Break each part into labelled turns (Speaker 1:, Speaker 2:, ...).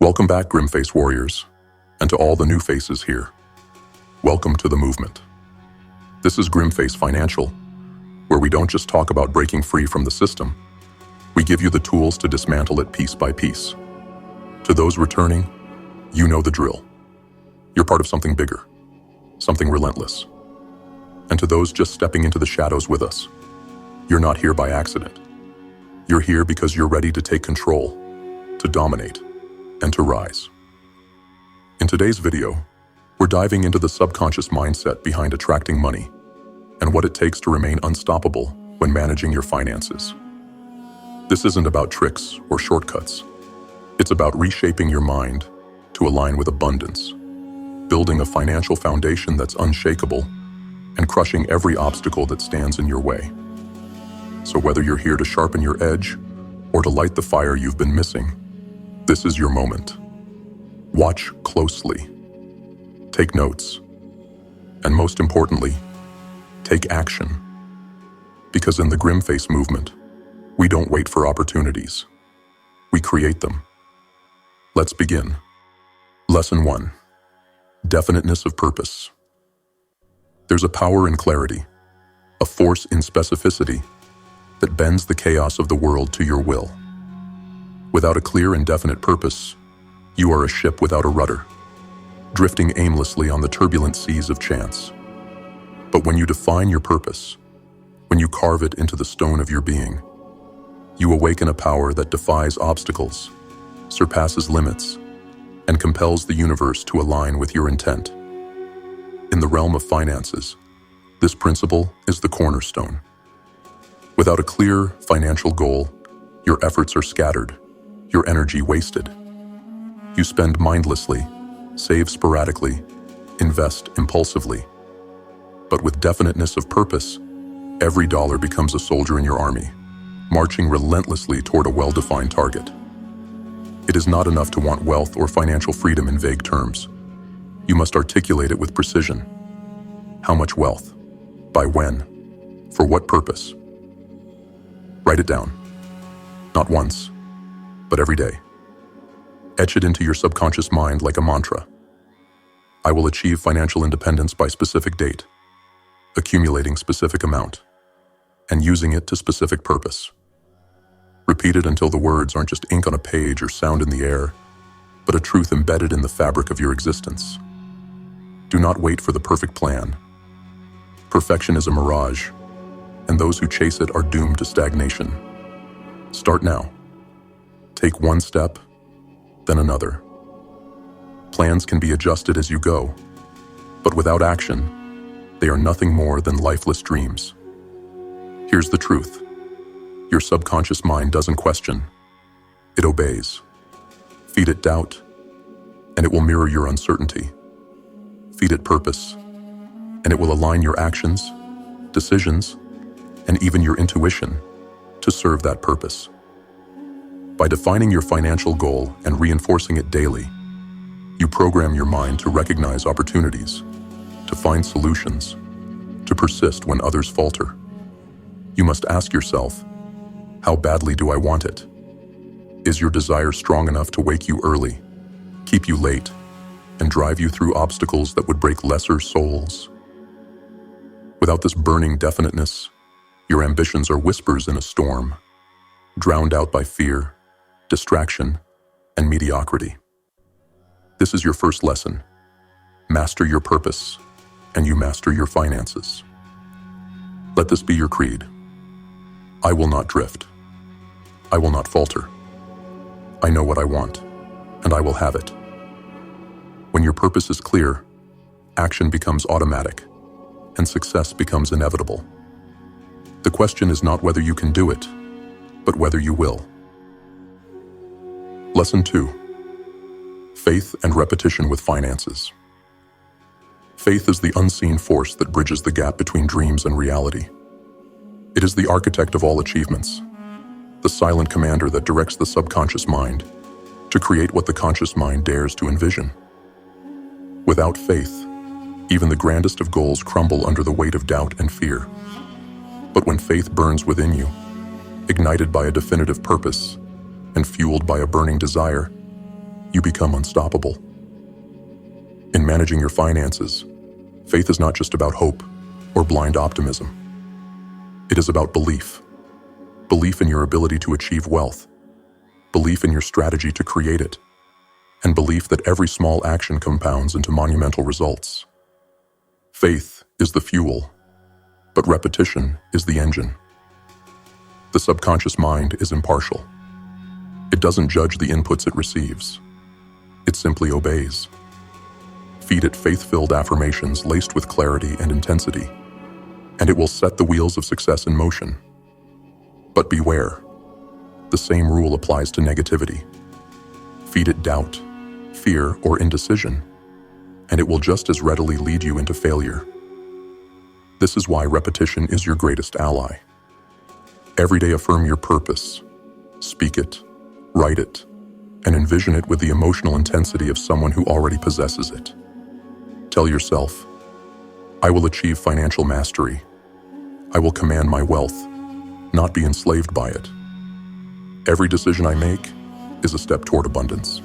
Speaker 1: Welcome back, GrimFace Warriors, and to all the new faces here. Welcome to the movement. This is GrimFace Financial, where we don't just talk about breaking free from the system, we give you the tools to dismantle it piece by piece. To those returning, you know the drill. You're part of something bigger, something relentless. And to those just stepping into the shadows with us, you're not here by accident. You're here because you're ready to take control, to dominate, and to rise. In today's video, we're diving into the subconscious mindset behind attracting money and what it takes to remain unstoppable when managing your finances. This isn't about tricks or shortcuts. It's about reshaping your mind to align with abundance, building a financial foundation that's unshakable, and crushing every obstacle that stands in your way. So whether you're here to sharpen your edge or to light the fire you've been missing, this is your moment. Watch closely, take notes, and most importantly, take action. Because in the GrimFace movement, we don't wait for opportunities. We create them. Let's begin. Lesson 1. Definiteness of purpose. There's a power in clarity, a force in specificity that bends the chaos of the world to your will. Without a clear and definite purpose, you are a ship without a rudder, drifting aimlessly on the turbulent seas of chance. But when you define your purpose, when you carve it into the stone of your being, you awaken a power that defies obstacles, surpasses limits, and compels the universe to align with your intent. In the realm of finances, this principle is the cornerstone. Without a clear financial goal, your efforts are scattered, your energy wasted. You spend mindlessly, save sporadically, invest impulsively. But with definiteness of purpose, every dollar becomes a soldier in your army, marching relentlessly toward a well-defined target. It is not enough to want wealth or financial freedom in vague terms. You must articulate it with precision. How much wealth? By when? For what purpose? Write it down. Not once, but every day. Etch it into your subconscious mind like a mantra. I will achieve financial independence by specific date, accumulating specific amount, and using it to specific purpose. Repeat it until the words aren't just ink on a page or sound in the air, but a truth embedded in the fabric of your existence. Do not wait for the perfect plan. Perfection is a mirage, and those who chase it are doomed to stagnation. Start now. Take one step, then another. Plans can be adjusted as you go, but without action, they are nothing more than lifeless dreams. Here's the truth. Your subconscious mind doesn't question. It obeys. Feed it doubt, and it will mirror your uncertainty. Feed it purpose, and it will align your actions, decisions, and even your intuition to serve that purpose. By defining your financial goal and reinforcing it daily, you program your mind to recognize opportunities, to find solutions, to persist when others falter. You must ask yourself, how badly do I want it? Is your desire strong enough to wake you early, keep you late, and drive you through obstacles that would break lesser souls? Without this burning definiteness, your ambitions are whispers in a storm, drowned out by fear, distraction, and mediocrity. This is your first lesson. Master your purpose, and you master your finances. Let this be your creed. I will not drift. I will not falter. I know what I want, and I will have it. When your purpose is clear, action becomes automatic, and success becomes inevitable. The question is not whether you can do it, but whether you will. Lesson 2. Faith and repetition with finances. Faith is the unseen force that bridges the gap between dreams and reality. It is the architect of all achievements, the silent commander that directs the subconscious mind to create what the conscious mind dares to envision. Without faith, even the grandest of goals crumble under the weight of doubt and fear. But when faith burns within you, ignited by a definitive purpose and fueled by a burning desire, you become unstoppable. In managing your finances, faith is not just about hope or blind optimism. It is about belief. Belief in your ability to achieve wealth, belief in your strategy to create it, and belief that every small action compounds into monumental results. Faith is the fuel, but repetition is the engine. The subconscious mind is impartial. It doesn't judge the inputs it receives. It simply obeys. Feed it faith-filled affirmations laced with clarity and intensity, and it will set the wheels of success in motion. But beware, the same rule applies to negativity. Feed it doubt, fear, or indecision, and it will just as readily lead you into failure. This is why repetition is your greatest ally. Every day affirm your purpose, speak it, write it, and envision it with the emotional intensity of someone who already possesses it. Tell yourself, I will achieve financial mastery. I will command my wealth, not be enslaved by it. Every decision I make is a step toward abundance.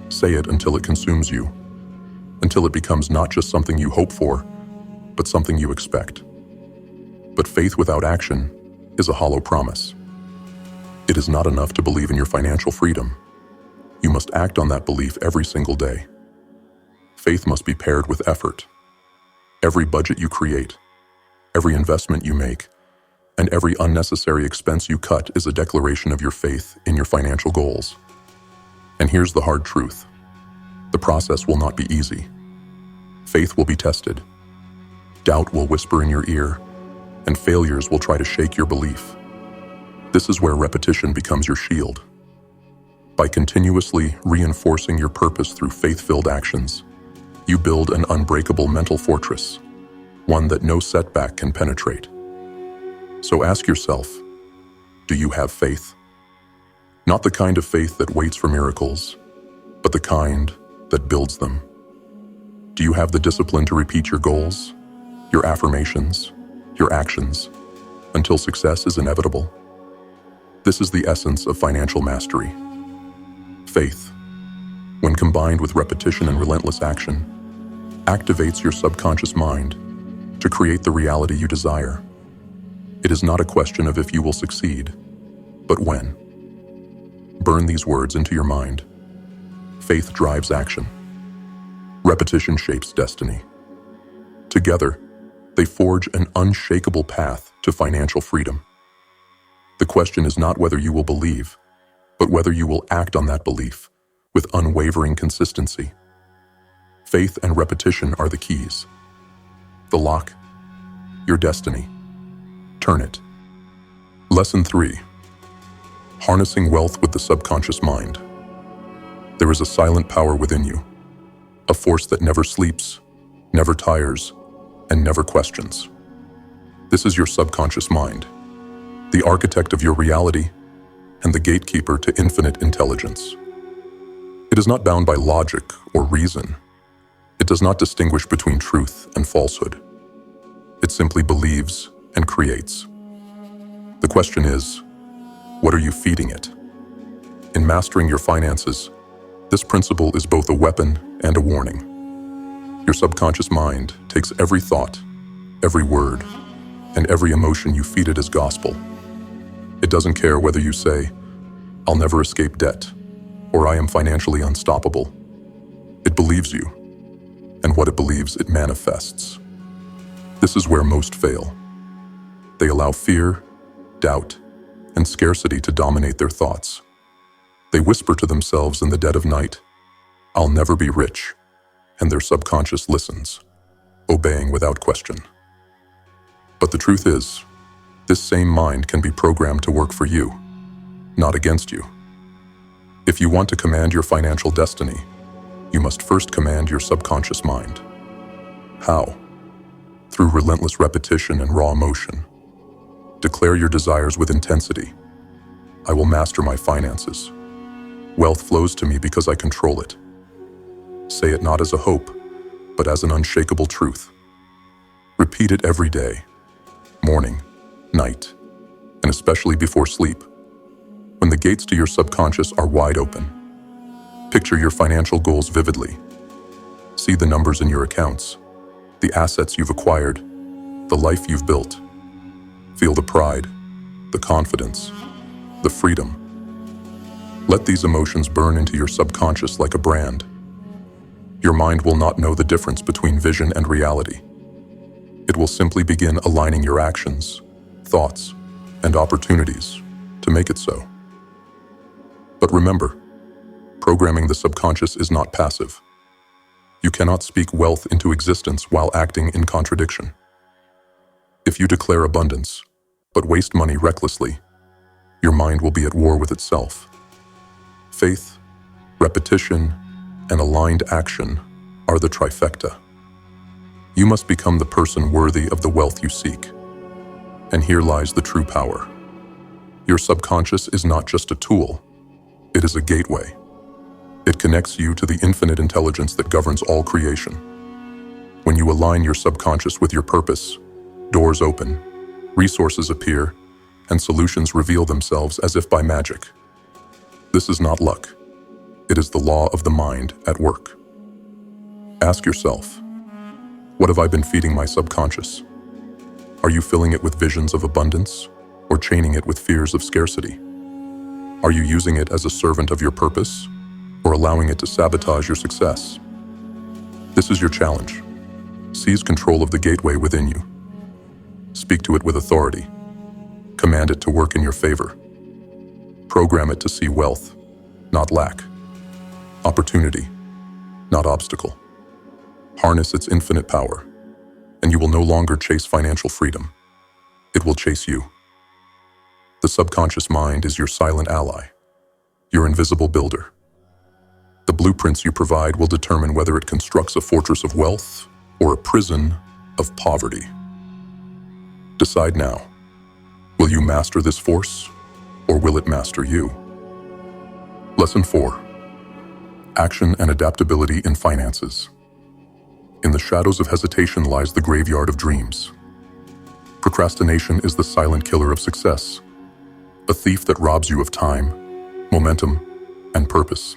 Speaker 1: Say it until it consumes you, until it becomes not just something you hope for, but something you expect. But faith without action is a hollow promise. It is not enough to believe in your financial freedom. You must act on that belief every single day. Faith must be paired with effort. Every budget you create, every investment you make, and every unnecessary expense you cut is a declaration of your faith in your financial goals. And here's the hard truth. The process will not be easy. Faith will be tested. Doubt will whisper in your ear, and failures will try to shake your belief. This is where repetition becomes your shield. By continuously reinforcing your purpose through faith-filled actions, you build an unbreakable mental fortress, one that no setback can penetrate. So ask yourself, do you have faith? Not the kind of faith that waits for miracles, but the kind that builds them. Do you have the discipline to repeat your goals, your affirmations, your actions, until success is inevitable? This is the essence of financial mastery. Faith, when combined with repetition and relentless action, activates your subconscious mind to create the reality you desire. It is not a question of if you will succeed, but when. Burn these words into your mind. Faith drives action. Repetition shapes destiny. Together, they forge an unshakable path to financial freedom. The question is not whether you will believe, but whether you will act on that belief with unwavering consistency. Faith and repetition are the keys. The lock, your destiny. Turn it. Lesson 3. Harnessing wealth with the subconscious mind. There is a silent power within you, a force that never sleeps, never tires, and never questions. This is your subconscious mind, the architect of your reality and the gatekeeper to infinite intelligence. It is not bound by logic or reason. It does not distinguish between truth and falsehood. It simply believes and creates. The question is, what are you feeding it? In mastering your finances, this principle is both a weapon and a warning. Your subconscious mind takes every thought, every word, and every emotion you feed it as gospel. It doesn't care whether you say, "I'll never escape debt," or "I am financially unstoppable." It believes you, and what it believes, it manifests. This is where most fail. They allow fear, doubt, and scarcity to dominate their thoughts. They whisper to themselves in the dead of night, "I'll never be rich," and their subconscious listens, obeying without question. But the truth is, this same mind can be programmed to work for you, not against you. If you want to command your financial destiny, you must first command your subconscious mind. How? Through relentless repetition and raw emotion. Declare your desires with intensity. I will master my finances. Wealth flows to me because I control it. Say it not as a hope, but as an unshakable truth. Repeat it every day, morning, night, and especially before sleep, when the gates to your subconscious are wide open. Picture your financial goals vividly. See the numbers in your accounts, the assets you've acquired, the life you've built. Feel the pride, the confidence, the freedom. Let these emotions burn into your subconscious like a brand. Your mind will not know the difference between vision and reality. It will simply begin aligning your actions, thoughts, and opportunities to make it so. But remember, programming the subconscious is not passive. You cannot speak wealth into existence while acting in contradiction. If you declare abundance, but waste money recklessly, your mind will be at war with itself. Faith, repetition, and aligned action are the trifecta. You must become the person worthy of the wealth you seek. And here lies the true power. Your subconscious is not just a tool, it is a gateway. It connects you to the infinite intelligence that governs all creation. When you align your subconscious with your purpose, doors open, resources appear, and solutions reveal themselves as if by magic. This is not luck. It is the law of the mind at work. Ask yourself, what have I been feeding my subconscious? Are you filling it with visions of abundance or chaining it with fears of scarcity? Are you using it as a servant of your purpose or allowing it to sabotage your success? This is your challenge. Seize control of the gateway within you. Speak to it with authority. Command it to work in your favor. Program it to see wealth, not lack. Opportunity, not obstacle. Harness its infinite power, and you will no longer chase financial freedom. It will chase you. The subconscious mind is your silent ally, your invisible builder. The blueprints you provide will determine whether it constructs a fortress of wealth or a prison of poverty. Decide now. Will you master this force, or will it master you? Lesson 4. Action and adaptability in finances. In the shadows of hesitation lies the graveyard of dreams. Procrastination is the silent killer of success, a thief that robs you of time, momentum, and purpose.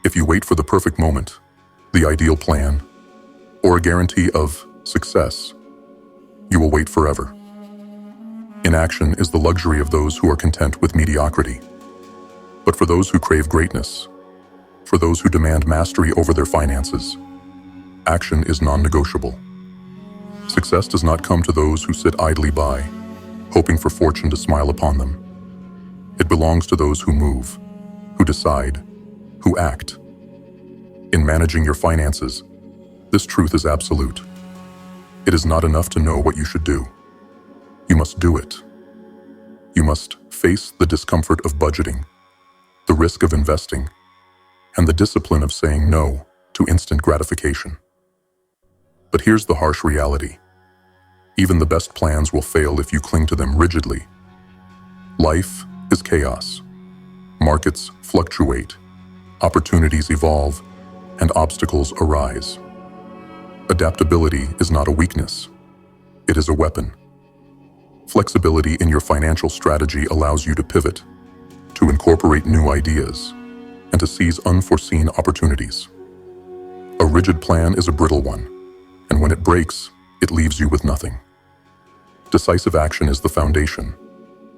Speaker 1: If you wait for the perfect moment, the ideal plan, or a guarantee of success, you will wait forever. Inaction is the luxury of those who are content with mediocrity. But for those who crave greatness, for those who demand mastery over their finances, action is non-negotiable. Success does not come to those who sit idly by, hoping for fortune to smile upon them. It belongs to those who move, who decide, who act. In managing your finances, this truth is absolute. It is not enough to know what you should do. You must do it. You must face the discomfort of budgeting, the risk of investing, and the discipline of saying no to instant gratification. But here's the harsh reality. Even the best plans will fail if you cling to them rigidly. Life is chaos. Markets fluctuate, opportunities evolve, and obstacles arise. Adaptability is not a weakness. It is a weapon. Flexibility in your financial strategy allows you to pivot, to incorporate new ideas, and to seize unforeseen opportunities. A rigid plan is a brittle one, and when it breaks, it leaves you with nothing. Decisive action is the foundation,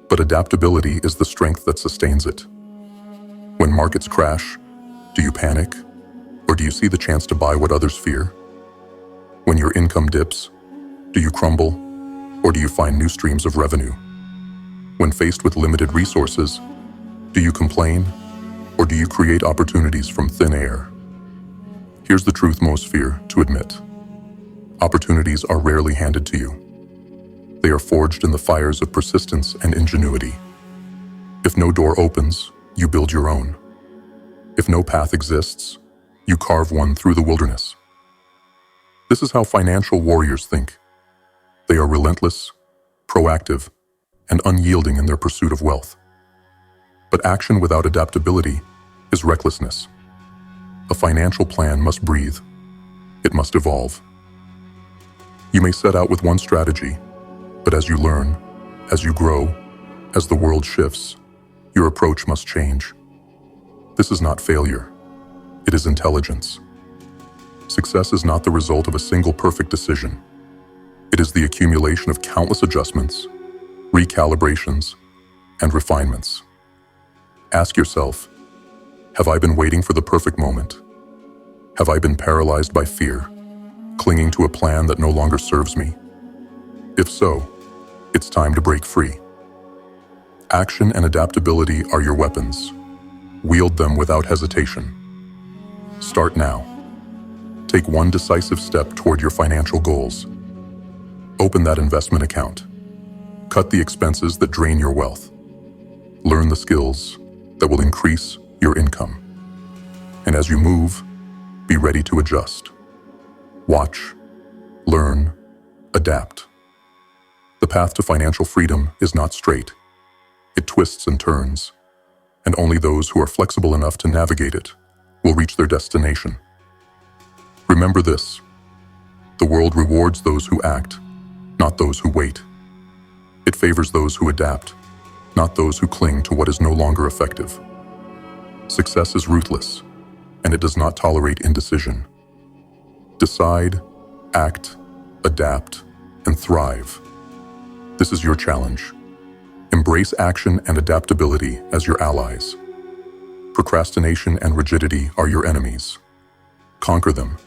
Speaker 1: but adaptability is the strength that sustains it. When markets crash, do you panic, or do you see the chance to buy what others fear? When your income dips, do you crumble, or do you find new streams of revenue? When faced with limited resources, do you complain, or do you create opportunities from thin air? Here's the truth most fear to admit. Opportunities are rarely handed to you. They are forged in the fires of persistence and ingenuity. If no door opens, you build your own. If no path exists, you carve one through the wilderness. This is how financial warriors think. They are relentless, proactive, and unyielding in their pursuit of wealth. But action without adaptability is recklessness. A financial plan must breathe. It must evolve. You may set out with one strategy, but as you learn, as you grow, as the world shifts, your approach must change. This is not failure. It is intelligence. Success is not the result of a single perfect decision. It is the accumulation of countless adjustments, recalibrations, and refinements. Ask yourself, have I been waiting for the perfect moment? Have I been paralyzed by fear, clinging to a plan that no longer serves me? If so, it's time to break free. Action and adaptability are your weapons. Wield them without hesitation. Start now. Take one decisive step toward your financial goals. Open that investment account. Cut the expenses that drain your wealth. Learn the skills that will increase your income. And as you move, be ready to adjust. Watch, learn, adapt. The path to financial freedom is not straight. It twists and turns, and only those who are flexible enough to navigate it will reach their destination. Remember this: the world rewards those who act, not those who wait. It favors those who adapt, not those who cling to what is no longer effective. Success is ruthless, and it does not tolerate indecision. Decide, act, adapt, and thrive. This is your challenge. Embrace action and adaptability as your allies. Procrastination and rigidity are your enemies. Conquer them,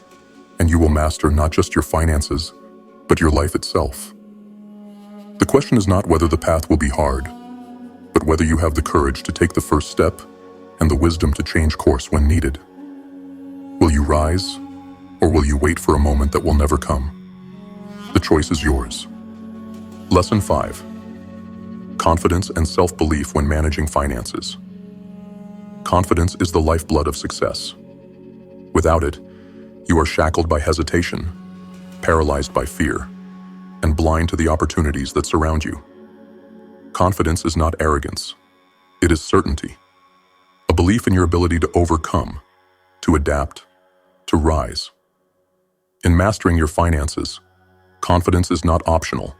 Speaker 1: and you will master not just your finances, but your life itself. The question is not whether the path will be hard, but whether you have the courage to take the first step and the wisdom to change course when needed. Will you rise, or will you wait for a moment that will never come? The choice is yours. Lesson 5. Confidence and self-belief when managing finances. Confidence is the lifeblood of success. Without it, you are shackled by hesitation, paralyzed by fear, and blind to the opportunities that surround you. Confidence is not arrogance. It is certainty. A belief in your ability to overcome, to adapt, to rise. In mastering your finances, confidence is not optional.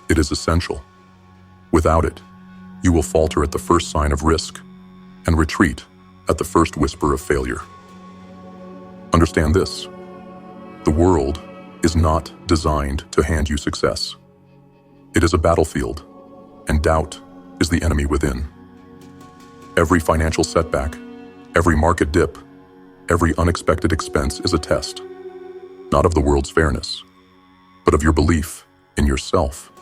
Speaker 1: It is essential. Without it, you will falter at the first sign of risk and retreat at the first whisper of failure. Understand this: the world is not designed to hand you success. It is a battlefield, and doubt is the enemy within. Every financial setback, every market dip, every unexpected expense is a test, not of the world's fairness, but of your belief in yourself.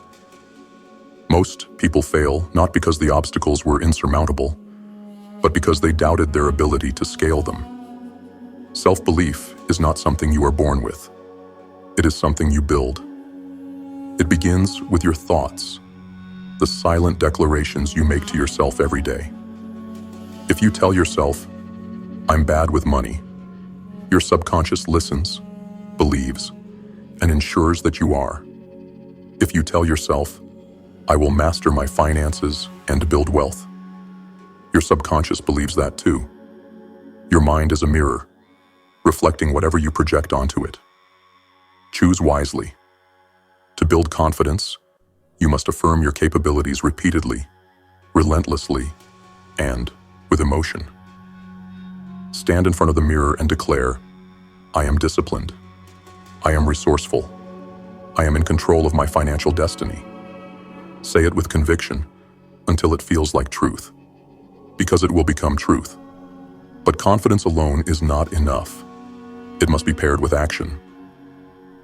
Speaker 1: Most people fail not because the obstacles were insurmountable, but because they doubted their ability to scale them. Self-belief is not something you are born with. It is something you build. It begins with your thoughts, the silent declarations you make to yourself every day. If you tell yourself, "I'm bad with money," your subconscious listens, believes, and ensures that you are. If you tell yourself, "I will master my finances and build wealth," your subconscious believes that too. Your mind is a mirror, reflecting whatever you project onto it. Choose wisely. To build confidence, you must affirm your capabilities repeatedly, relentlessly, and with emotion. Stand in front of the mirror and declare, "I am disciplined. I am resourceful. I am in control of my financial destiny." Say it with conviction until it feels like truth, because it will become truth. But confidence alone is not enough. It must be paired with action.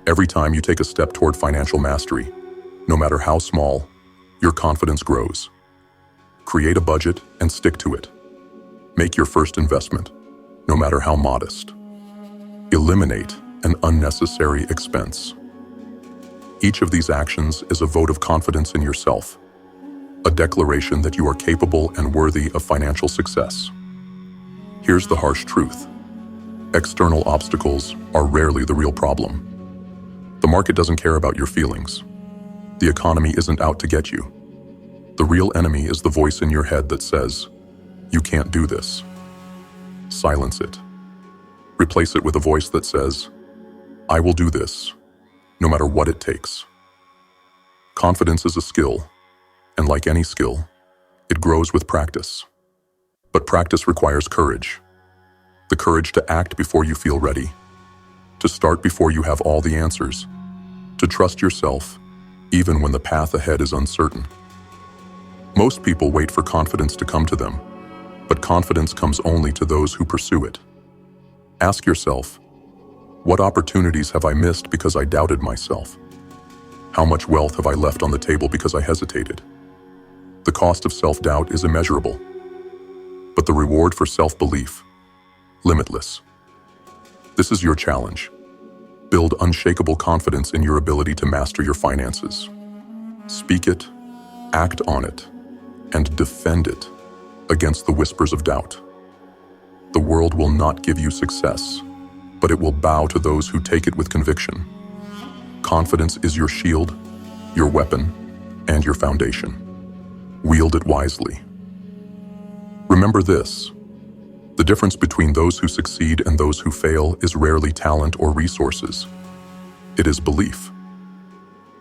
Speaker 1: Every time you take a step toward financial mastery, no matter how small, your confidence grows. Create a budget and stick to it. Make your first investment, no matter how modest. Eliminate an unnecessary expense. Each of these actions is a vote of confidence in yourself, a declaration that you are capable and worthy of financial success. Here's the harsh truth: external obstacles are rarely the real problem. The market doesn't care about your feelings. The economy isn't out to get you. The real enemy is the voice in your head that says, "You can't do this." Silence it. Replace it with a voice that says, "I will do this, no matter what it takes." Confidence is a skill, and like any skill, it grows with practice. But practice requires courage. The courage to act before you feel ready, to start before you have all the answers, to trust yourself even when the path ahead is uncertain. Most people wait for confidence to come to them, but confidence comes only to those who pursue it. Ask yourself, what opportunities have I missed because I doubted myself? How much wealth have I left on the table because I hesitated? The cost of self-doubt is immeasurable, but the reward for self-belief, limitless. This is your challenge. Build unshakable confidence in your ability to master your finances. Speak it, act on it, and defend it against the whispers of doubt. The world will not give you success, but it will bow to those who take it with conviction. Confidence is your shield, your weapon, and your foundation. Wield it wisely. Remember this: the difference between those who succeed and those who fail is rarely talent or resources. It is belief.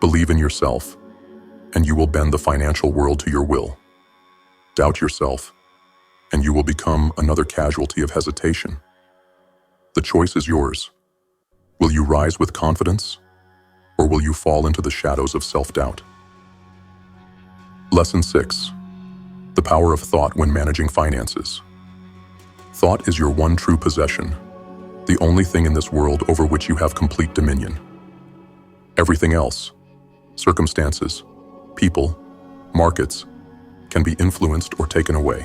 Speaker 1: Believe in yourself, and you will bend the financial world to your will. Doubt yourself, and you will become another casualty of hesitation. The choice is yours. Will you rise with confidence, or will you fall into the shadows of self-doubt? Lesson 6. The power of thought when managing finances. Thought is your one true possession, the only thing in this world over which you have complete dominion. Everything else, circumstances, people, markets, can be influenced or taken away.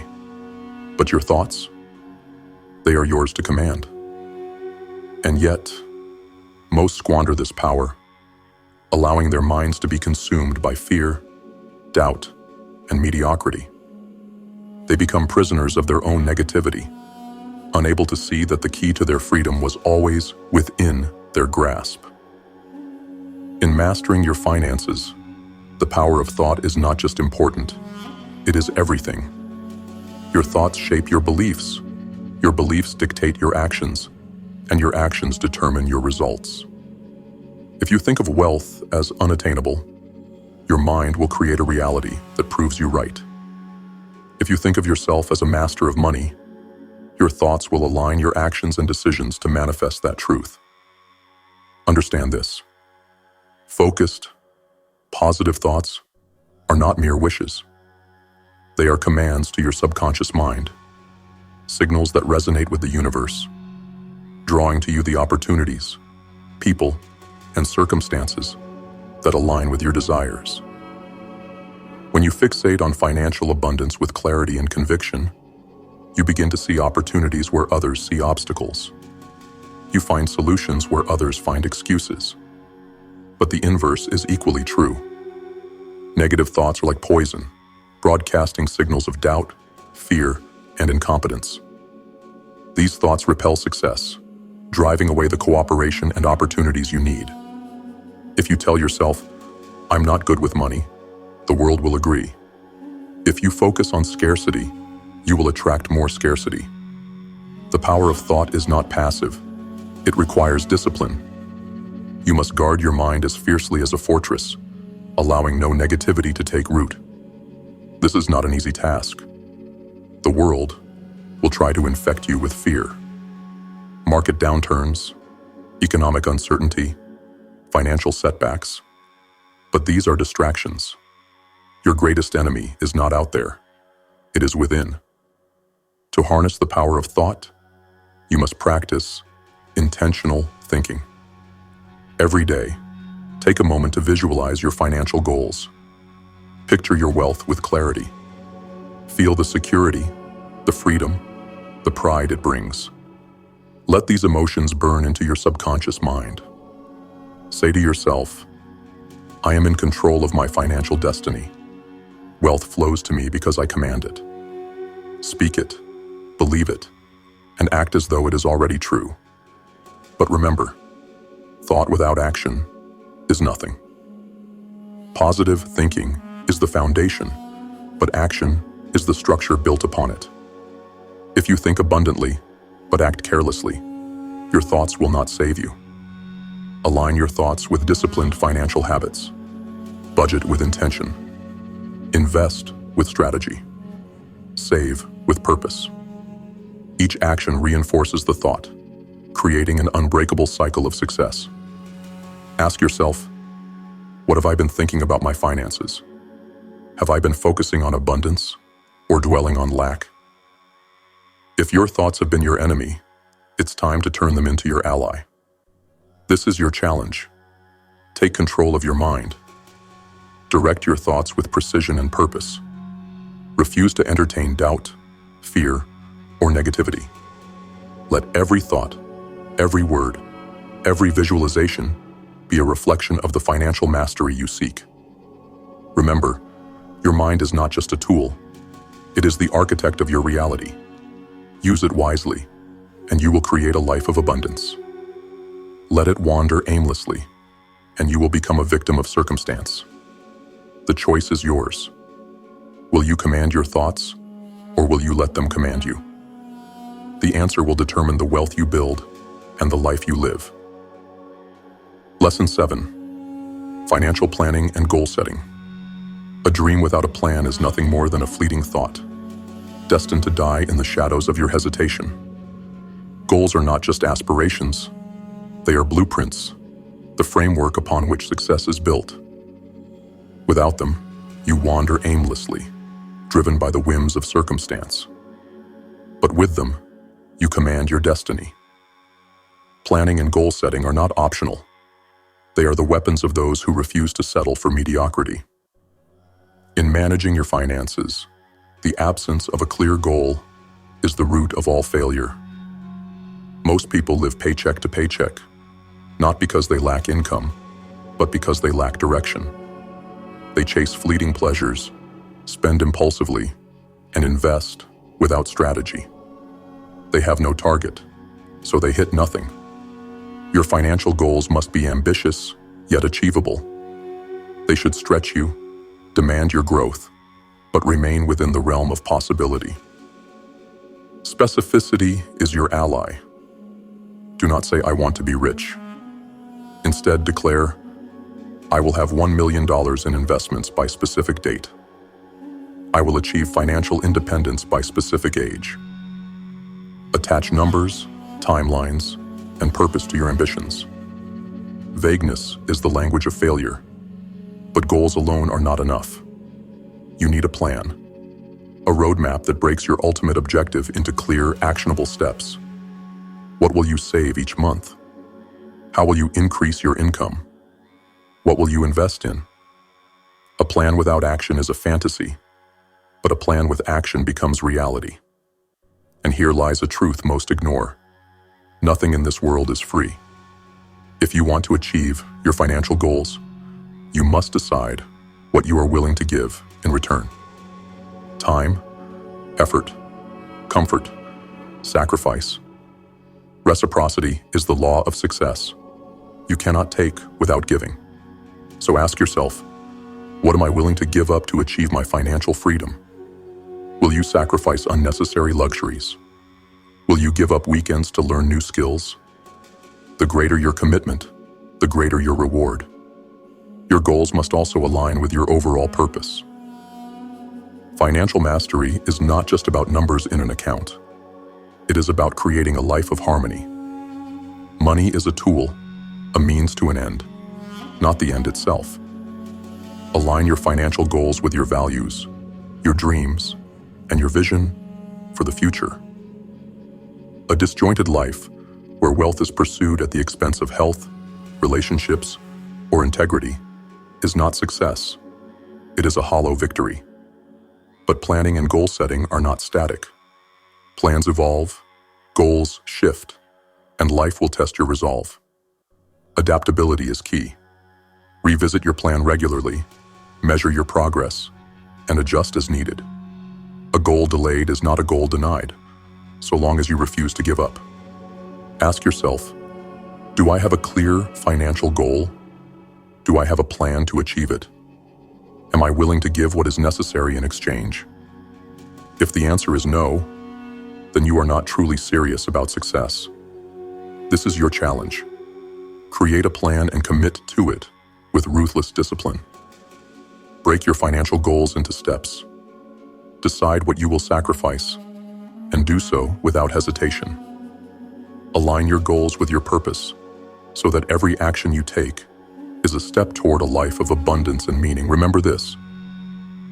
Speaker 1: But your thoughts, they are yours to command. And yet, most squander this power, allowing their minds to be consumed by fear, doubt, and mediocrity. They become prisoners of their own negativity, unable to see that the key to their freedom was always within their grasp. In mastering your finances, the power of thought is not just important, it is everything. Your thoughts shape your beliefs dictate your actions, and your actions determine your results. If you think of wealth as unattainable, your mind will create a reality that proves you right. If you think of yourself as a master of money, your thoughts will align your actions and decisions to manifest that truth. Understand this: focused, positive thoughts are not mere wishes. They are commands to your subconscious mind, signals that resonate with the universe, drawing to you the opportunities, people, and circumstances that align with your desires. When you fixate on financial abundance with clarity and conviction, you begin to see opportunities where others see obstacles. You find solutions where others find excuses. But the inverse is equally true. Negative thoughts are like poison, broadcasting signals of doubt, fear, and incompetence. These thoughts repel success, driving away the cooperation and opportunities you need. If you tell yourself, "I'm not good with money," the world will agree. If you focus on scarcity, you will attract more scarcity. The power of thought is not passive. It requires discipline. You must guard your mind as fiercely as a fortress, allowing no negativity to take root. This is not an easy task. The world will try to infect you with fear. Market downturns, economic uncertainty, financial setbacks. But these are distractions. Your greatest enemy is not out there. It is within. To harness the power of thought, you must practice intentional thinking. Every day, take a moment to visualize your financial goals. Picture your wealth with clarity. Feel the security, the freedom, the pride it brings. Let these emotions burn into your subconscious mind. Say to yourself, "I am in control of my financial destiny. Wealth flows to me because I command it." Speak it, believe it, and act as though it is already true. But remember, thought without action is nothing. Positive thinking is the foundation, but action is the structure built upon it. If you think abundantly, but act carelessly, your thoughts will not save you. Align your thoughts with disciplined financial habits. Budget with intention. Invest with strategy. Save with purpose. Each action reinforces the thought, creating an unbreakable cycle of success. Ask yourself, what have I been thinking about my finances? Have I been focusing on abundance or dwelling on lack? If your thoughts have been your enemy, it's time to turn them into your ally. This is your challenge. Take control of your mind. Direct your thoughts with precision and purpose. Refuse to entertain doubt, fear, or negativity. Let every thought, every word, every visualization be a reflection of the financial mastery you seek. Remember, your mind is not just a tool. It is the architect of your reality. Use it wisely, and you will create a life of abundance. Let it wander aimlessly, and you will become a victim of circumstance. The choice is yours. Will you command your thoughts, or will you let them command you? The answer will determine the wealth you build and the life you live. Lesson 7. Financial planning and goal setting. A dream without a plan is nothing more than a fleeting thought, destined to die in the shadows of your hesitation. Goals are not just aspirations. They are blueprints, the framework upon which success is built. Without them, you wander aimlessly, driven by the whims of circumstance. But with them, you command your destiny. Planning and goal setting are not optional. They are the weapons of those who refuse to settle for mediocrity. In managing your finances, the absence of a clear goal is the root of all failure. Most people live paycheck to paycheck, not because they lack income, but because they lack direction. They chase fleeting pleasures, spend impulsively, and invest without strategy. They have no target, so they hit nothing. Your financial goals must be ambitious, yet achievable. They should stretch you, demand your growth, but remain within the realm of possibility. Specificity is your ally. Do not say, "I want to be rich." Instead, declare, "I will have $1 million in investments by specific date. I will achieve financial independence by specific age." Attach numbers, timelines, and purpose to your ambitions. Vagueness is the language of failure, but goals alone are not enough. You need a plan, a roadmap that breaks your ultimate objective into clear, actionable steps. What will you save each month? How will you increase your income? What will you invest in? A plan without action is a fantasy, but a plan with action becomes reality. And here lies a truth most ignore. Nothing in this world is free. If you want to achieve your financial goals, you must decide what you are willing to give in return. Time, effort, comfort, sacrifice. Reciprocity is the law of success. You cannot take without giving. So ask yourself, what am I willing to give up to achieve my financial freedom? Will you sacrifice unnecessary luxuries? Will you give up weekends to learn new skills? The greater your commitment, the greater your reward. Your goals must also align with your overall purpose. Financial mastery is not just about numbers in an account. It is about creating a life of harmony. Money is a tool, a means to an end, not the end itself. Align your financial goals with your values, your dreams, and your vision for the future. A disjointed life, where wealth is pursued at the expense of health, relationships, or integrity, is not success. It is a hollow victory. But planning and goal setting are not static. Plans evolve, goals shift, and life will test your resolve. Adaptability is key. Revisit your plan regularly, measure your progress, and adjust as needed. A goal delayed is not a goal denied, so long as you refuse to give up. Ask yourself, do I have a clear financial goal? Do I have a plan to achieve it? Am I willing to give what is necessary in exchange? If the answer is no, then you are not truly serious about success. This is your challenge. Create a plan and commit to it with ruthless discipline. Break your financial goals into steps. Decide what you will sacrifice. and do so without hesitation. Align your goals with your purpose so that every action you take is a step toward a life of abundance and meaning. Remember this: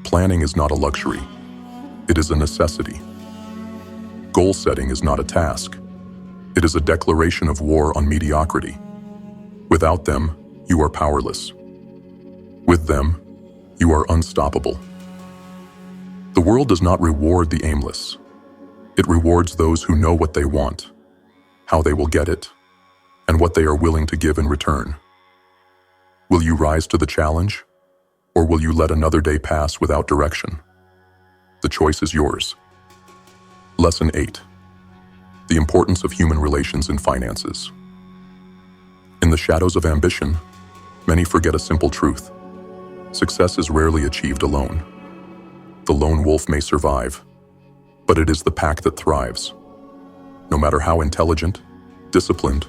Speaker 1: planning is not a luxury, it is a necessity. Goal setting is not a task, it is a declaration of war on mediocrity. Without them, you are powerless. With them, you are unstoppable. The world does not reward the aimless. It rewards those who know what they want, how they will get it, and what they are willing to give in return. Will you rise to the challenge, or will you let another day pass without direction? The choice is yours. Lesson 8. The importance of human relations in finances. In the shadows of ambition, many forget a simple truth. Success is rarely achieved alone. The lone wolf may survive, but it is the pack that thrives. No matter how intelligent, disciplined,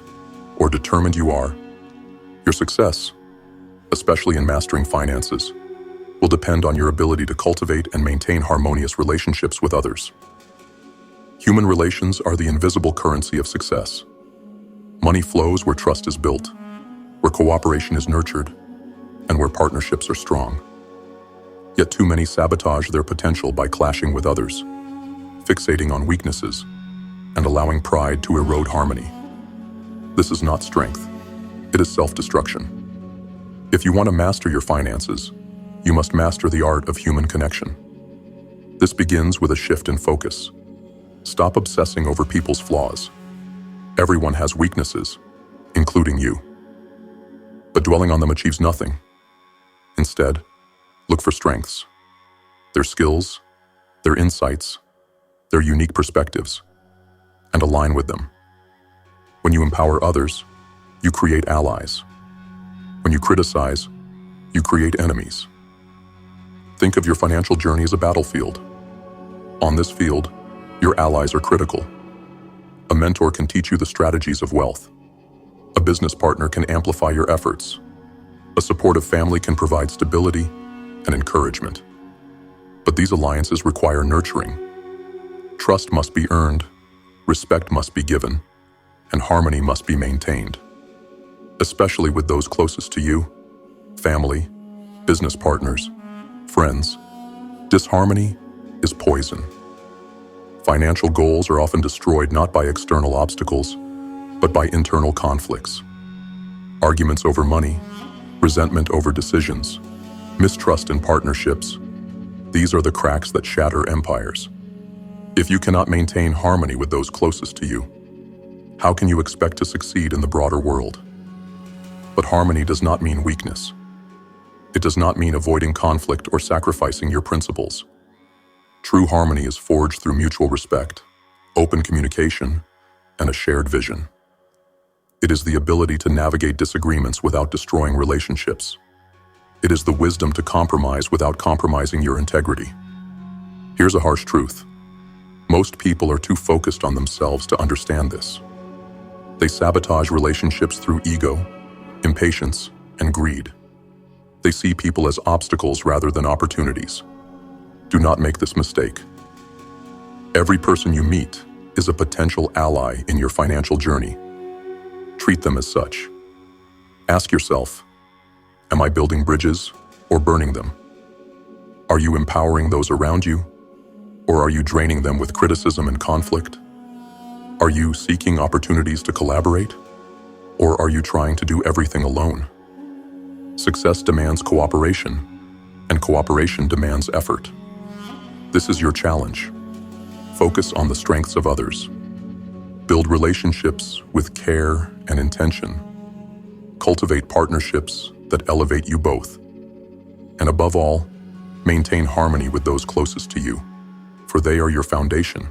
Speaker 1: or determined you are, your success, especially in mastering finances, will depend on your ability to cultivate and maintain harmonious relationships with others. Human relations are the invisible currency of success. Money flows where trust is built, where cooperation is nurtured, and where partnerships are strong. Yet too many sabotage their potential by clashing with others, fixating on weaknesses, and allowing pride to erode harmony. This is not strength, it is self-destruction. If you want to master your finances, you must master the art of human connection. This begins with a shift in focus. Stop obsessing over people's flaws. Everyone has weaknesses, including you. But dwelling on them achieves nothing. Instead, look for strengths, their skills, their insights, their unique perspectives, and align with them. When you empower others, you create allies. When you criticize, you create enemies. Think of your financial journey as a battlefield. On this field, your allies are critical. A mentor can teach you the strategies of wealth. A business partner can amplify your efforts. A supportive family can provide stability and encouragement. But these alliances require nurturing. Trust must be earned, respect must be given, and harmony must be maintained. Especially with those closest to you, family, business partners, friends. Disharmony is poison. Financial goals are often destroyed not by external obstacles, but by internal conflicts. Arguments over money, resentment over decisions, mistrust in partnerships. These are the cracks that shatter empires. If you cannot maintain harmony with those closest to you, how can you expect to succeed in the broader world? But harmony does not mean weakness. It does not mean avoiding conflict or sacrificing your principles. True harmony is forged through mutual respect, open communication, and a shared vision. It is the ability to navigate disagreements without destroying relationships. It is the wisdom to compromise without compromising your integrity. Here's a harsh truth. Most people are too focused on themselves to understand this. They sabotage relationships through ego, impatience, and greed. They see people as obstacles rather than opportunities. Do not make this mistake. Every person you meet is a potential ally in your financial journey. Treat them as such. Ask yourself, am I building bridges or burning them? Are you empowering those around you, or are you draining them with criticism and conflict? Are you seeking opportunities to collaborate, or are you trying to do everything alone? Success demands cooperation, and cooperation demands effort. This is your challenge. Focus on the strengths of others. Build relationships with care and intention. Cultivate partnerships that elevate you both. And above all, maintain harmony with those closest to you, for they are your foundation.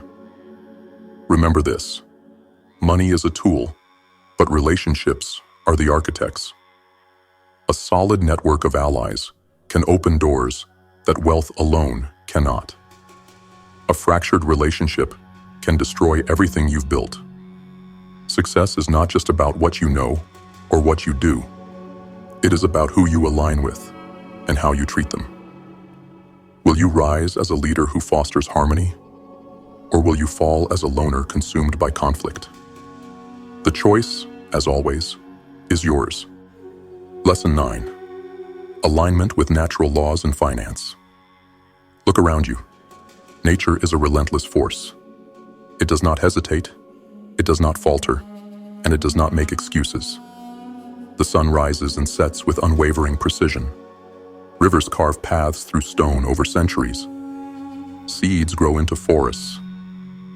Speaker 1: Remember this: money is a tool, but relationships are the architects. A solid network of allies can open doors that wealth alone cannot. A fractured relationship can destroy everything you've built. Success is not just about what you know or what you do. It is about who you align with and how you treat them. Will you rise as a leader who fosters harmony? Or will you fall as a loner consumed by conflict? The choice, as always, is yours. Lesson 9. Alignment with natural laws in finance. Look around you. Nature is a relentless force. It does not hesitate, it does not falter, and it does not make excuses. The sun rises and sets with unwavering precision. Rivers carve paths through stone over centuries. Seeds grow into forests,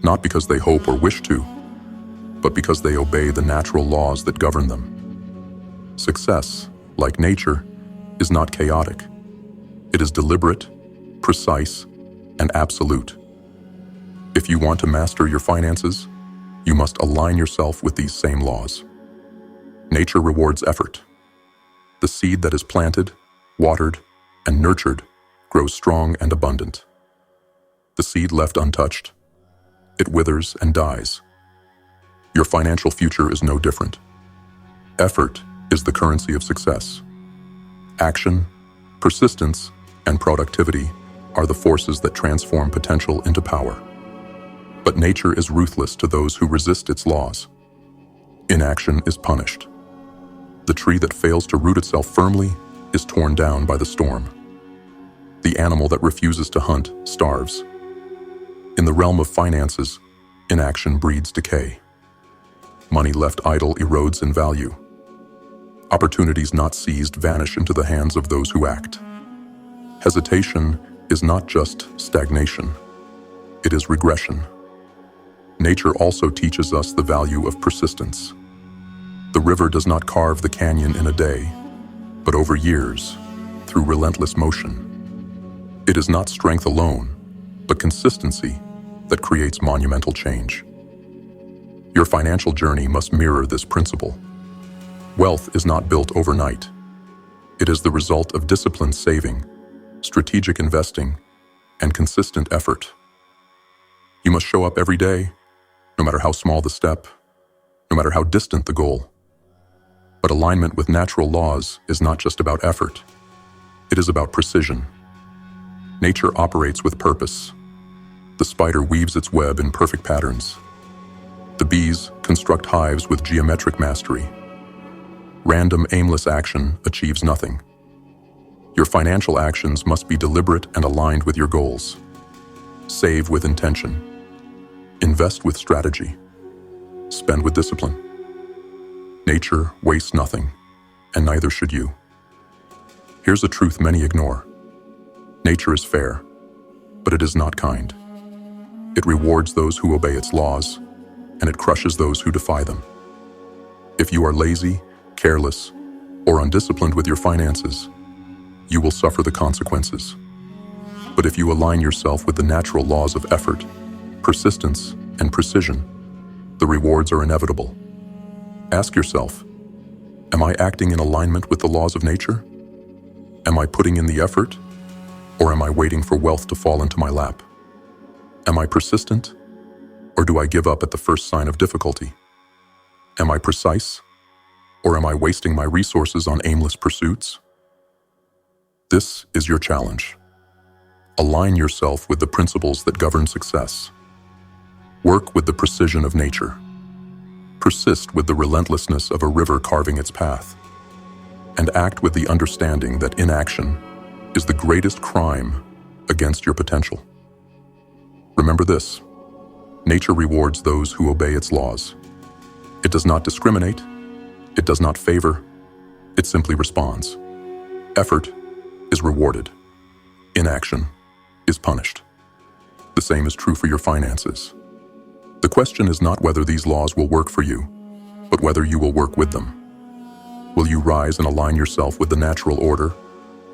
Speaker 1: not because they hope or wish to, but because they obey the natural laws that govern them. Success, like nature, is not chaotic. It is deliberate, precise, and absolute. If you want to master your finances, you must align yourself with these same laws. Nature rewards effort. The seed that is planted, watered, and nurtured grows strong and abundant. The seed left untouched, it withers and dies. Your financial future is no different. Effort is the currency of success. Action, persistence, and productivity are the forces that transform potential into power. But nature is ruthless to those who resist its laws. Inaction is punished. The tree that fails to root itself firmly is torn down by the storm. The animal that refuses to hunt starves. In the realm of finances, inaction breeds decay. Money left idle erodes in value. Opportunities not seized vanish into the hands of those who act. Hesitation is not just stagnation, it is regression. Nature also teaches us the value of persistence. The river does not carve the canyon in a day, but over years, through relentless motion. It is not strength alone, but consistency that creates monumental change. Your financial journey must mirror this principle. Wealth is not built overnight. It is the result of disciplined saving, strategic investing, and consistent effort. You must show up every day, no matter how small the step, no matter how distant the goal. But alignment with natural laws is not just about effort. It is about precision. Nature operates with purpose. The spider weaves its web in perfect patterns. The bees construct hives with geometric mastery. Random, aimless action achieves nothing. Your financial actions must be deliberate and aligned with your goals. Save with intention. Invest with strategy. Spend with discipline. Nature wastes nothing, and neither should you. Here's a truth many ignore. Nature is fair, but it is not kind. It rewards those who obey its laws, and it crushes those who defy them. If you are lazy, careless, or undisciplined with your finances, you will suffer the consequences. But if you align yourself with the natural laws of effort, persistence, and precision, the rewards are inevitable. Ask yourself, am I acting in alignment with the laws of nature? Am I putting in the effort, or am I waiting for wealth to fall into my lap? Am I persistent, or do I give up at the first sign of difficulty? Am I precise, or am I wasting my resources on aimless pursuits? This is your challenge. Align yourself with the principles that govern success. Work with the precision of nature. Persist with the relentlessness of a river carving its path. And act with the understanding that inaction is the greatest crime against your potential. Remember this: nature rewards those who obey its laws. It does not discriminate, it does not favor, it simply responds. Effort is rewarded. Inaction is punished. The same is true for your finances. The question is not whether these laws will work for you, but whether you will work with them. Will you rise and align yourself with the natural order,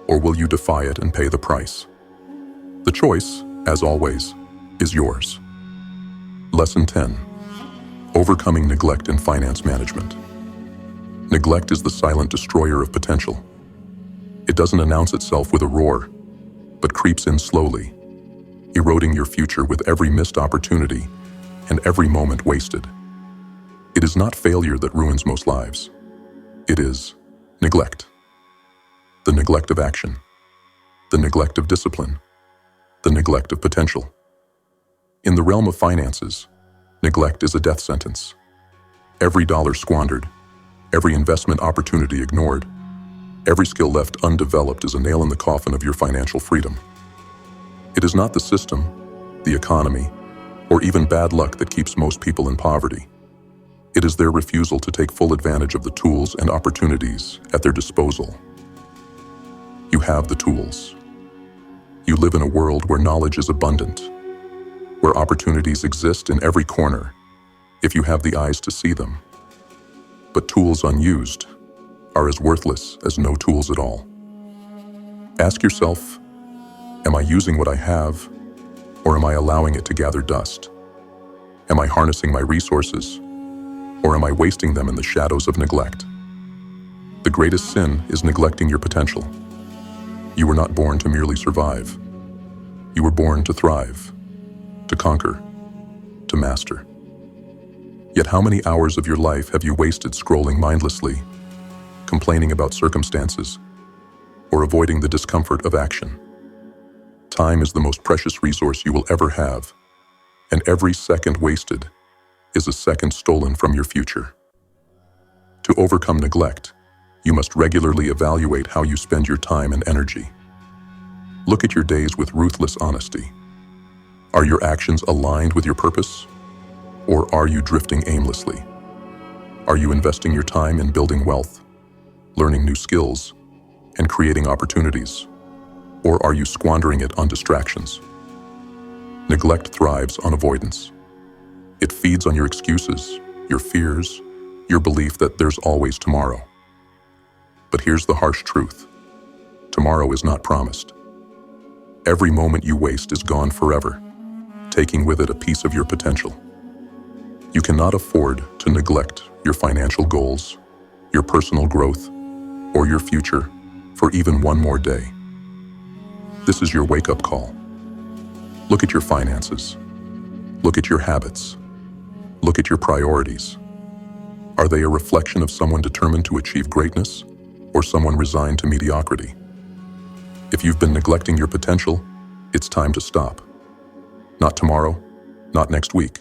Speaker 1: or will you defy it and pay the price? The choice, as always, is yours. Lesson 10. Overcoming neglect in finance management. Neglect is the silent destroyer of potential. It doesn't announce itself with a roar, but creeps in slowly, eroding your future with every missed opportunity and every moment wasted. It is not failure that ruins most lives. It is neglect. The neglect of action, the neglect of discipline, the neglect of potential. In the realm of finances, neglect is a death sentence. Every dollar squandered, every investment opportunity ignored, every skill left undeveloped is a nail in the coffin of your financial freedom. It is not the system, the economy, or even bad luck that keeps most people in poverty. It is their refusal to take full advantage of the tools and opportunities at their disposal. You have the tools. You live in a world where knowledge is abundant, where opportunities exist in every corner, if you have the eyes to see them. But tools unused are as worthless as no tools at all. Ask yourself, am I using what I have, or am I allowing it to gather dust? Am I harnessing my resources, or am I wasting them in the shadows of neglect? The greatest sin is neglecting your potential. You were not born to merely survive. You were born to thrive, to conquer, to master. Yet how many hours of your life have you wasted scrolling mindlessly, complaining about circumstances, or avoiding the discomfort of action? Time is the most precious resource you will ever have, and every second wasted is a second stolen from your future. To overcome neglect, you must regularly evaluate how you spend your time and energy. Look at your days with ruthless honesty. Are your actions aligned with your purpose, or are you drifting aimlessly? Are you investing your time in building wealth, learning new skills, and creating opportunities? Or are you squandering it on distractions? Neglect thrives on avoidance. It feeds on your excuses, your fears, your belief that there's always tomorrow. But here's the harsh truth. Tomorrow is not promised. Every moment you waste is gone forever, taking with it a piece of your potential. You cannot afford to neglect your financial goals, your personal growth, or your future for even one more day. This is your wake-up call. Look at your finances. Look at your habits. Look at your priorities. Are they a reflection of someone determined to achieve greatness, or someone resigned to mediocrity? If you've been neglecting your potential, it's time to stop. Not tomorrow, not next week.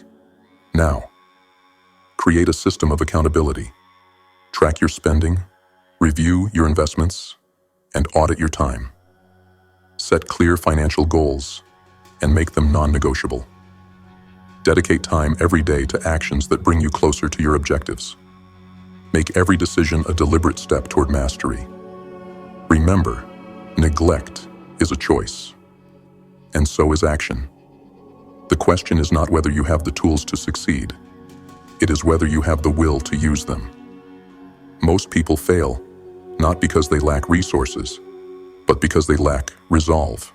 Speaker 1: Now. Create a system of accountability. Track your spending, review your investments, and audit your time. Set clear financial goals and make them non-negotiable. Dedicate time every day to actions that bring you closer to your objectives. Make every decision a deliberate step toward mastery. Remember, neglect is a choice, and so is action. The question is not whether you have the tools to succeed. It is whether you have the will to use them. Most people fail, not because they lack resources, but because they lack resolve.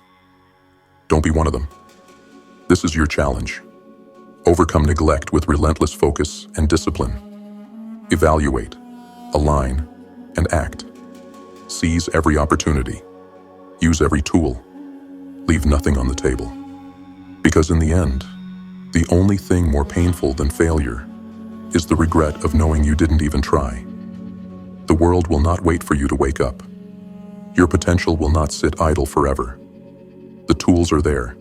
Speaker 1: Don't be one of them. This is your challenge. Overcome neglect with relentless focus and discipline. Evaluate, align, and act. Seize every opportunity. Use every tool. Leave nothing on the table. Because in the end, the only thing more painful than failure is the regret of knowing you didn't even try. The world will not wait for you to wake up. Your potential will not sit idle forever. The tools are there.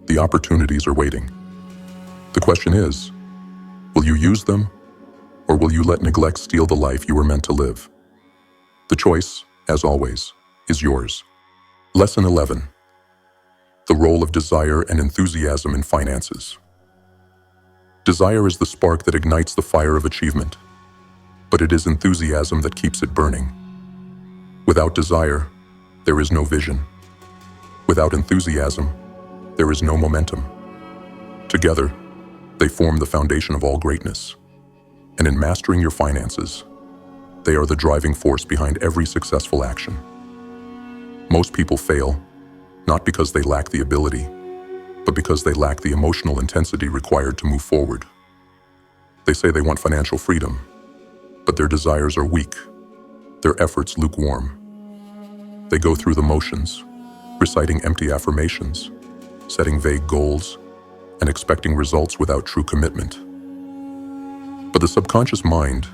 Speaker 1: The opportunities are waiting. The question is, will you use them, or will you let neglect steal the life you were meant to live? The choice, as always, is yours. Lesson 11. The role of desire and enthusiasm in finances. Desire is the spark that ignites the fire of achievement, but it is enthusiasm that keeps it burning. Without desire, there is no vision. Without enthusiasm, there is no momentum. Together, they form the foundation of all greatness. And in mastering your finances, they are the driving force behind every successful action. Most people fail, not because they lack the ability, but because they lack the emotional intensity required to move forward. They say they want financial freedom, but their desires are weak, their efforts lukewarm. They go through the motions, reciting empty affirmations, setting vague goals, and expecting results without true commitment. But the subconscious mind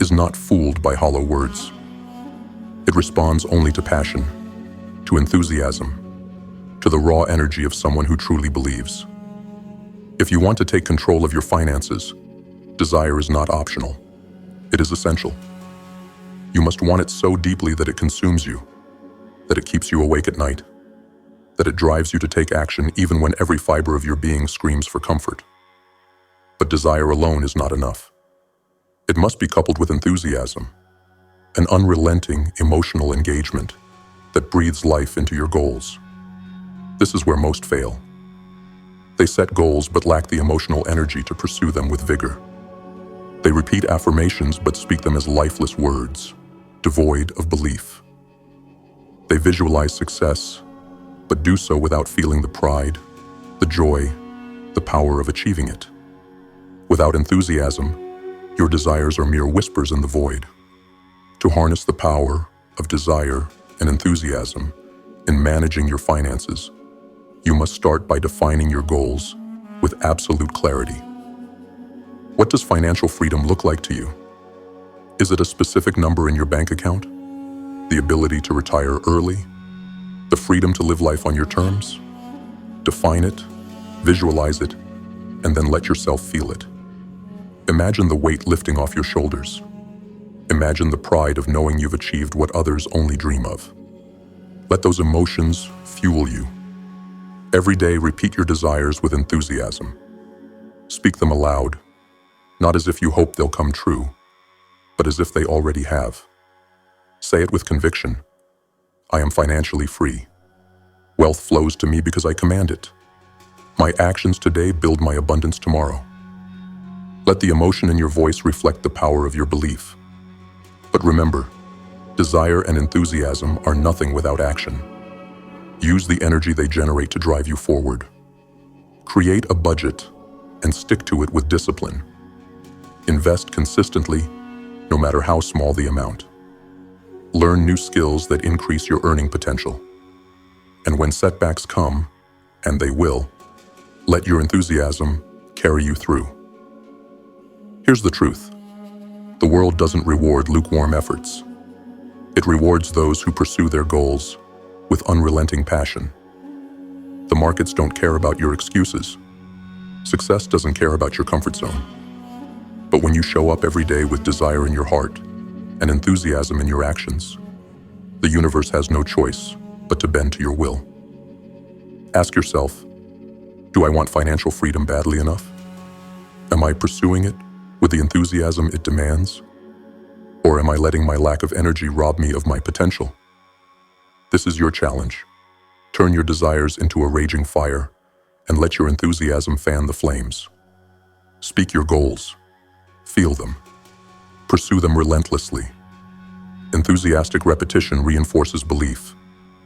Speaker 1: is not fooled by hollow words. It responds only to passion, to enthusiasm, to the raw energy of someone who truly believes. If you want to take control of your finances, desire is not optional. It is essential. You must want it so deeply that it consumes you, that it keeps you awake at night, that it drives you to take action even when every fiber of your being screams for comfort. But desire alone is not enough. It must be coupled with enthusiasm, an unrelenting emotional engagement that breathes life into your goals. This is where most fail. They set goals but lack the emotional energy to pursue them with vigor. They repeat affirmations but speak them as lifeless words, devoid of belief. They visualize success, but do so without feeling the pride, the joy, the power of achieving it. Without enthusiasm, your desires are mere whispers in the void. To harness the power of desire and enthusiasm in managing your finances, you must start by defining your goals with absolute clarity. What does financial freedom look like to you? Is it a specific number in your bank account? The ability to retire early? The freedom to live life on your terms? Define it, visualize it, and then let yourself feel it. Imagine the weight lifting off your shoulders. Imagine the pride of knowing you've achieved what others only dream of. Let those emotions fuel you. Every day, repeat your desires with enthusiasm. Speak them aloud, not as if you hope they'll come true, but as if they already have. Say it with conviction. I am financially free. Wealth flows to me because I command it. My actions today build my abundance tomorrow. Let the emotion in your voice reflect the power of your belief. But remember, desire and enthusiasm are nothing without action. Use the energy they generate to drive you forward. Create a budget and stick to it with discipline. Invest consistently, no matter how small the amount. Learn new skills that increase your earning potential. And when setbacks come, and they will, let your enthusiasm carry you through. Here's the truth. The world doesn't reward lukewarm efforts. It rewards those who pursue their goals with unrelenting passion. The markets don't care about your excuses. Success doesn't care about your comfort zone. But when you show up every day with desire in your heart and enthusiasm in your actions, the universe has no choice but to bend to your will. Ask yourself, do I want financial freedom badly enough? Am I pursuing it with the enthusiasm it demands? Or am I letting my lack of energy rob me of my potential? This is your challenge. Turn your desires into a raging fire and let your enthusiasm fan the flames. Speak your goals. Feel them. Pursue them relentlessly. Enthusiastic repetition reinforces belief,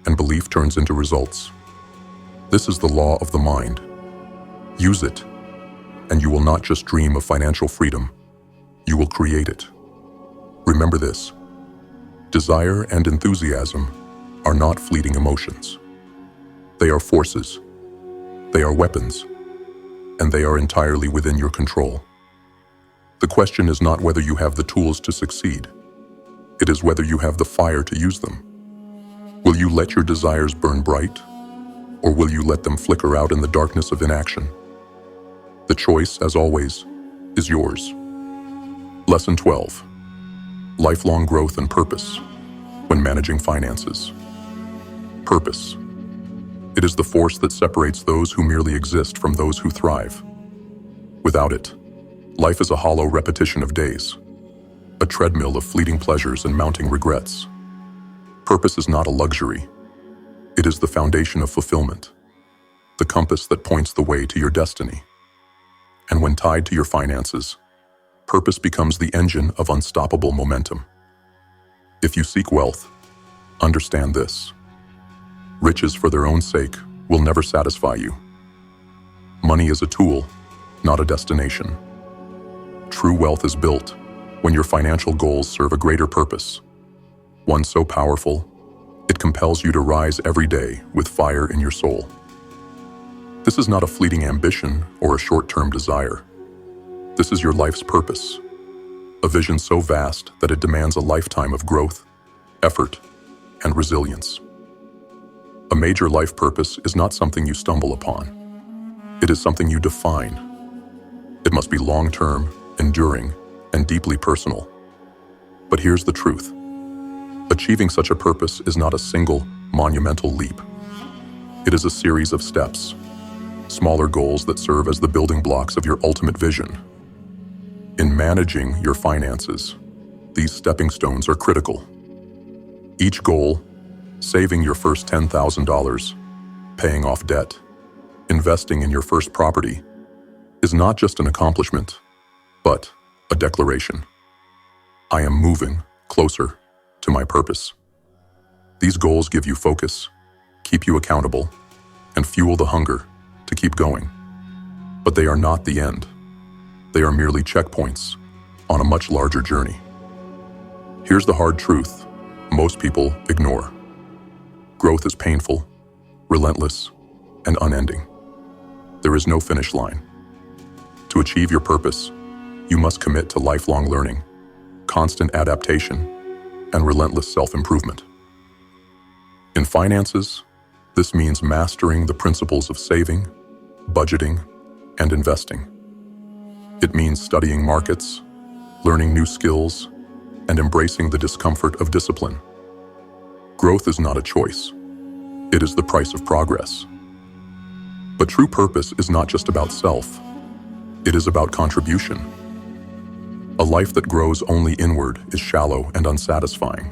Speaker 1: and belief turns into results. This is the law of the mind. Use it, and you will not just dream of financial freedom, you will create it. Remember this: desire and enthusiasm are not fleeting emotions. They are forces, they are weapons, and they are entirely within your control. The question is not whether you have the tools to succeed. It is whether you have the fire to use them. Will you let your desires burn bright, or will you let them flicker out in the darkness of inaction? The choice, as always, is yours. Lesson 12. Lifelong growth and purpose when managing finances. Purpose. It is the force that separates those who merely exist from those who thrive. Without it, life is a hollow repetition of days, a treadmill of fleeting pleasures and mounting regrets. Purpose is not a luxury. It is the foundation of fulfillment, the compass that points the way to your destiny. And when tied to your finances, purpose becomes the engine of unstoppable momentum. If you seek wealth, understand this: riches for their own sake will never satisfy you. Money is a tool, not a destination. True wealth is built when your financial goals serve a greater purpose, one so powerful, it compels you to rise every day with fire in your soul. This is not a fleeting ambition or a short-term desire. This is your life's purpose, a vision so vast that it demands a lifetime of growth, effort, and resilience. A major life purpose is not something you stumble upon. It is something you define. It must be long-term, enduring, and deeply personal. But here's the truth. Achieving such a purpose is not a single, monumental leap. It is a series of steps, smaller goals that serve as the building blocks of your ultimate vision. In managing your finances, these stepping stones are critical. Each goal, saving your first $10,000, paying off debt, investing in your first property, is not just an accomplishment, but a declaration. I am moving closer to my purpose. These goals give you focus, keep you accountable, and fuel the hunger to keep going. But they are not the end. They are merely checkpoints on a much larger journey. Here's the hard truth most people ignore. Growth is painful, relentless, and unending. There is no finish line. To achieve your purpose, you must commit to lifelong learning, constant adaptation, and relentless self-improvement. In finances, this means mastering the principles of saving, budgeting, and investing. It means studying markets, learning new skills, and embracing the discomfort of discipline. Growth is not a choice. It is the price of progress. But true purpose is not just about self. It is about contribution. A life that grows only inward is shallow and unsatisfying.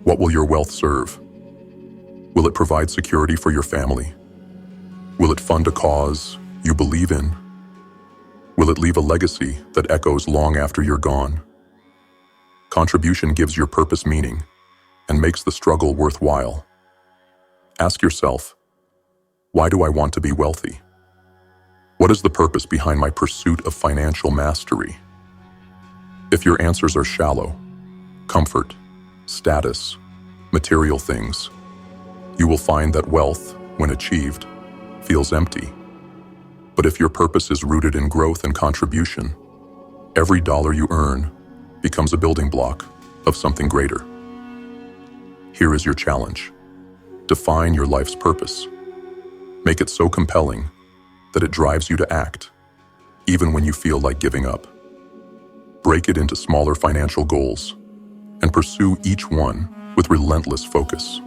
Speaker 1: What will your wealth serve? Will it provide security for your family? Will it fund a cause you believe in? Will it leave a legacy that echoes long after you're gone? Contribution gives your purpose meaning and makes the struggle worthwhile. Ask yourself, why do I want to be wealthy? What is the purpose behind my pursuit of financial mastery? If your answers are shallow, comfort, status, material things, you will find that wealth, when achieved, feels empty. But if your purpose is rooted in growth and contribution, every dollar you earn becomes a building block of something greater. Here is your challenge. Define your life's purpose. Make it so compelling that it drives you to act, even when you feel like giving up. Break it into smaller financial goals and pursue each one with relentless focus.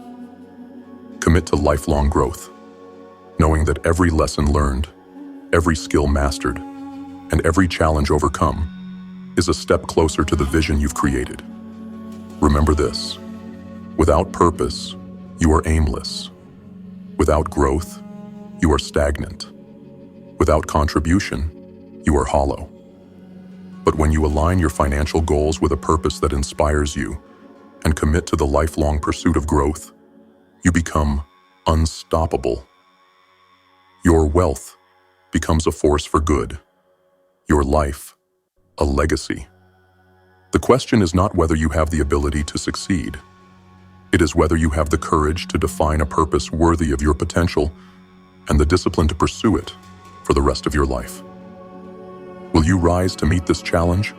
Speaker 1: Commit to lifelong growth, knowing that every lesson learned, every skill mastered, and every challenge overcome is a step closer to the vision you've created. Remember this: without purpose, you are aimless. Without growth, you are stagnant. Without contribution, you are hollow. But when you align your financial goals with a purpose that inspires you and commit to the lifelong pursuit of growth, you become unstoppable. Your wealth becomes a force for good. Your life, a legacy. The question is not whether you have the ability to succeed. It is whether you have the courage to define a purpose worthy of your potential and the discipline to pursue it for the rest of your life. Will you rise to meet this challenge,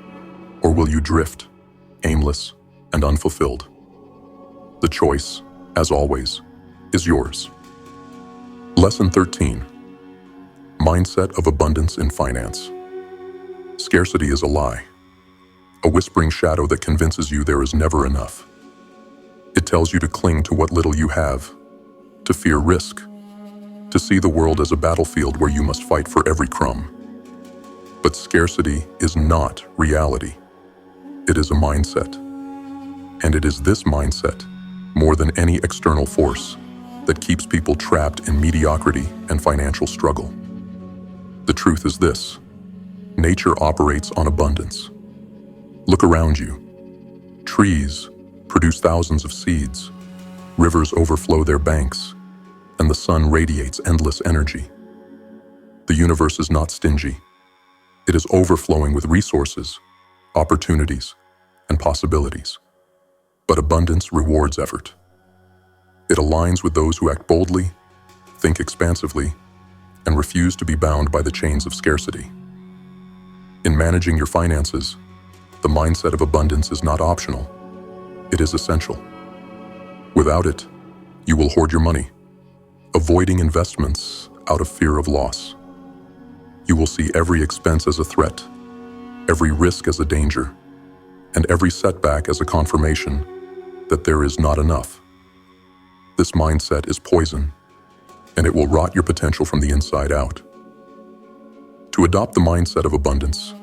Speaker 1: or will you drift, aimless and unfulfilled? The choice, as always, is yours. Lesson 13. Mindset of abundance in finance. Scarcity is a lie, a whispering shadow that convinces you there is never enough. It tells you to cling to what little you have, to fear risk, to see the world as a battlefield where you must fight for every crumb. But scarcity is not reality. It is a mindset. And it is this mindset, more than any external force, that keeps people trapped in mediocrity and financial struggle. The truth is this: nature operates on abundance. Look around you. Trees produce thousands of seeds, rivers overflow their banks, and the sun radiates endless energy. The universe is not stingy. It is overflowing with resources, opportunities, and possibilities. But abundance rewards effort. It aligns with those who act boldly, think expansively, and refuse to be bound by the chains of scarcity. In managing your finances, the mindset of abundance is not optional. It is essential. Without it, you will hoard your money, avoiding investments out of fear of loss. You will see every expense as a threat, every risk as a danger, and every setback as a confirmation that there is not enough. This mindset is poison, and it will rot your potential from the inside out. To adopt the mindset of abundance,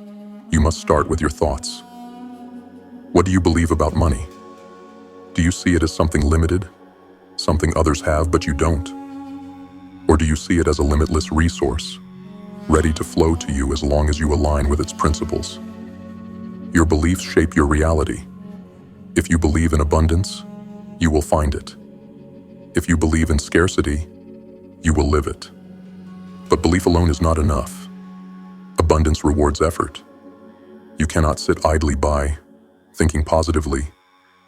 Speaker 1: you must start with your thoughts. What do you believe about money? Do you see it as something limited, something others have but you don't? Or do you see it as a limitless resource, ready to flow to you as long as you align with its principles? Your beliefs shape your reality. If you believe in abundance, you will find it. If you believe in scarcity, you will live it. But belief alone is not enough. Abundance rewards effort. You cannot sit idly by, thinking positively,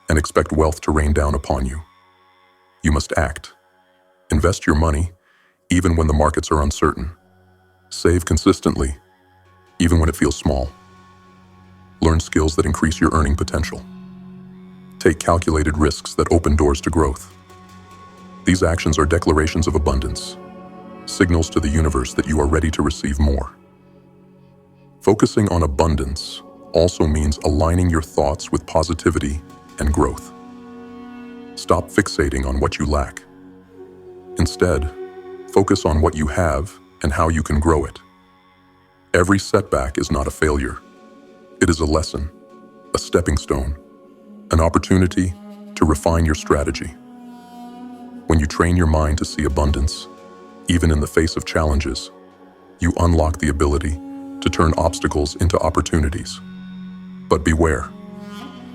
Speaker 1: and expect wealth to rain down upon you. You must act. Invest your money, even when the markets are uncertain. Save consistently, even when it feels small. Learn skills that increase your earning potential. Take calculated risks that open doors to growth. These actions are declarations of abundance, signals to the universe that you are ready to receive more. Focusing on abundance also means aligning your thoughts with positivity and growth. Stop fixating on what you lack. Instead, focus on what you have and how you can grow it. Every setback is not a failure. It is a lesson, a stepping stone, an opportunity to refine your strategy. When you train your mind to see abundance, even in the face of challenges, you unlock the ability to turn obstacles into opportunities. But beware,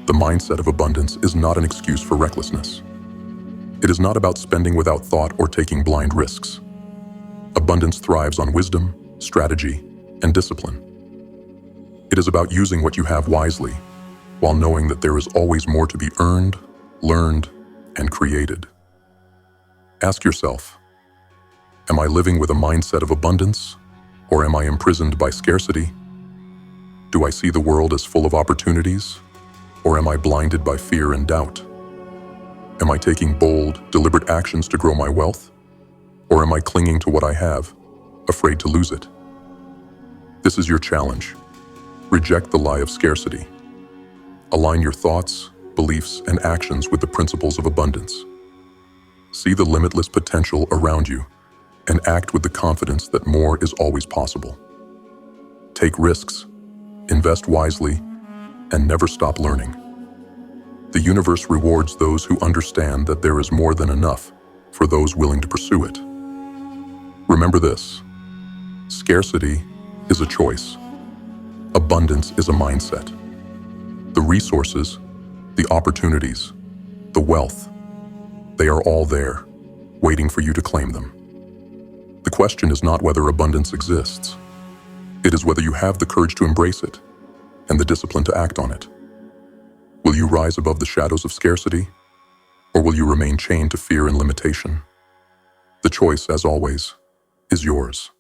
Speaker 1: the mindset of abundance is not an excuse for recklessness. It is not about spending without thought or taking blind risks. Abundance thrives on wisdom, strategy, and discipline. It is about using what you have wisely, while knowing that there is always more to be earned, learned, and created. Ask yourself, am I living with a mindset of abundance, or am I imprisoned by scarcity? Do I see the world as full of opportunities, or am I blinded by fear and doubt? Am I taking bold, deliberate actions to grow my wealth, or am I clinging to what I have, afraid to lose it? This is your challenge. Reject the lie of scarcity. Align your thoughts, beliefs, and actions with the principles of abundance. See the limitless potential around you and act with the confidence that more is always possible. Take risks, invest wisely, and never stop learning. The universe rewards those who understand that there is more than enough for those willing to pursue it. Remember this: scarcity is a choice. Abundance is a mindset. The resources, the opportunities, the wealth, they are all there, waiting for you to claim them. The question is not whether abundance exists. It is whether you have the courage to embrace it and the discipline to act on it. Will you rise above the shadows of scarcity, or will you remain chained to fear and limitation? The choice, as always, is yours.